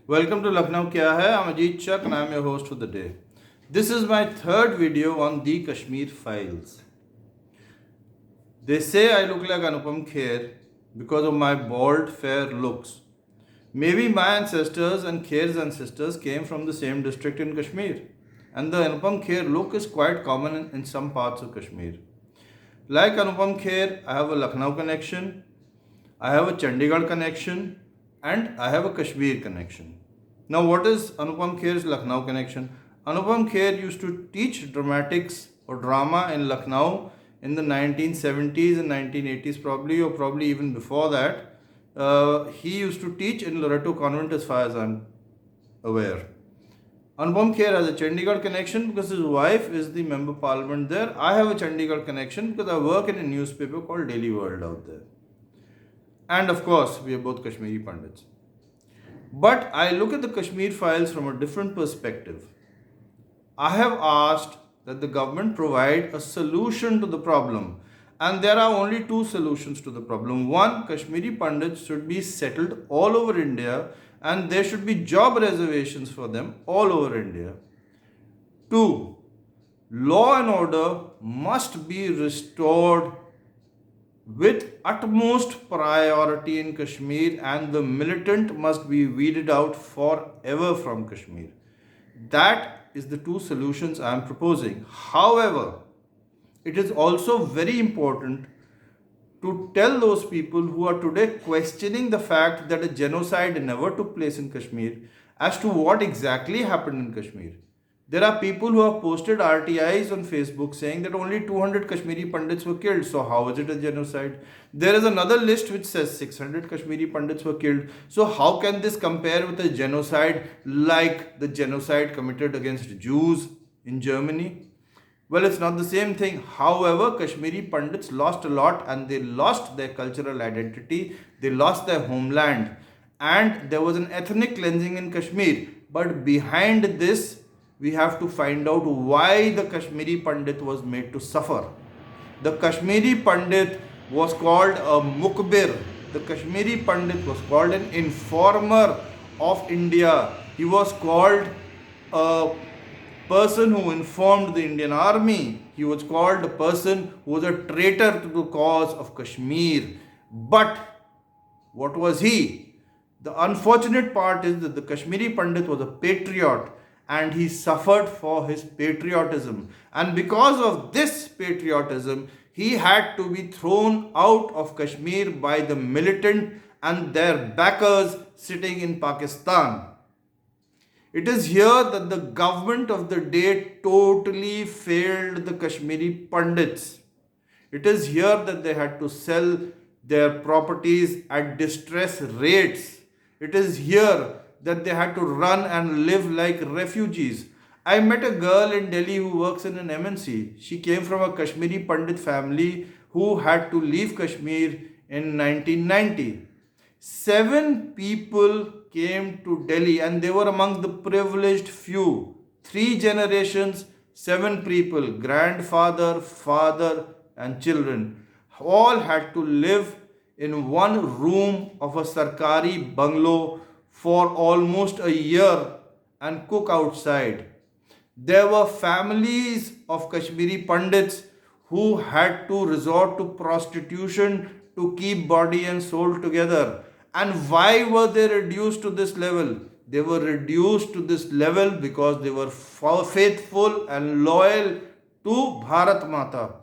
Welcome to Lucknow Kya Hai? I'm Ajit Chak and I'm your host for the day. This is my third video on the Kashmir Files. They say I look like Anupam Kher because of my bald, fair looks. Maybe my ancestors and Kher's ancestors came from the same district in Kashmir, and the Anupam Kher look is quite common in some parts of Kashmir. Like Anupam Kher, I have a Lucknow connection, I have a Chandigarh connection, and I have a Kashmir connection. Now, what is Anupam Kher's Lucknow connection? Anupam Kher used to teach dramatics or drama in Lucknow in the 1970s and 1980s, probably, or probably even before that. He used to teach in Loreto Convent, as far as I'm aware. Anupam Kher has a Chandigarh connection because his wife is the member parliament there. I have a Chandigarh connection because I work in a newspaper called Daily World out there. And of course, we are both Kashmiri Pandits. But I look at the Kashmir Files from a different perspective. I have asked that the government provide a solution to the problem. And there are only two solutions to the problem. One, Kashmiri Pandits should be settled all over India and there should be job reservations for them all over India. Two, law and order must be restored with utmost priority in Kashmir, and the militant must be weeded out forever from Kashmir. That is the two solutions I am proposing. However, it is also very important to tell those people who are today questioning the fact that a genocide never took place in Kashmir as to what exactly happened in Kashmir. There are people who have posted RTIs on Facebook saying that only 200 Kashmiri Pandits were killed. So how is it a genocide? There is another list which says 600 Kashmiri Pandits were killed. So how can this compare with a genocide like the genocide committed against Jews in Germany? Well, it's not the same thing. However, Kashmiri Pandits lost a lot and they lost their cultural identity. They lost their homeland. And there was an ethnic cleansing in Kashmir. But behind this, we have to find out why the Kashmiri Pandit was made to suffer. The Kashmiri Pandit was called a Mukbir. The Kashmiri Pandit was called an informer of India. He was called a person who informed the Indian army. He was called a person who was a traitor to the cause of Kashmir. But what was he? The unfortunate part is that the Kashmiri Pandit was a patriot and he suffered for his patriotism. And because of this patriotism, he had to be thrown out of Kashmir by the militant and their backers sitting in Pakistan. It is here that the government of the day totally failed the Kashmiri Pandits. It is here that they had to sell their properties at distress rates. It is here that they had to run and live like refugees. I met a girl in Delhi who works in an MNC. She came from a Kashmiri Pandit family who had to leave Kashmir in 1990. 7 people came to Delhi and they were among the privileged few. 3 generations, 7 people, grandfather, father and children, all had to live in one room of a Sarkari bungalow for almost a year and cook outside. There were families of Kashmiri Pandits who had to resort to prostitution to keep body and soul together. And why were they reduced to this level? They were reduced to this level because they were faithful and loyal to Bharat Mata.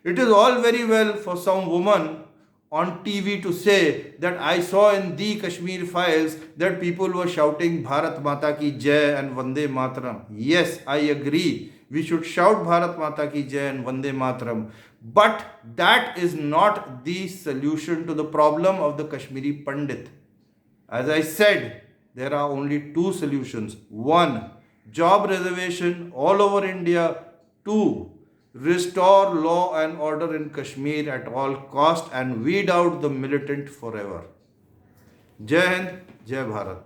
It is all very well for some woman on TV to say that I saw in the Kashmir Files that people were shouting Bharat Mata ki Jai and Vande Mataram. Yes, I agree. We should shout Bharat Mata ki Jai and Vande Mataram. But that is not the solution to the problem of the Kashmiri Pandit. As I said, there are only two solutions. One, job reservation all over India. Two, restore law and order in Kashmir at all cost and weed out the militant forever. Jai Hind, Jai Bharat.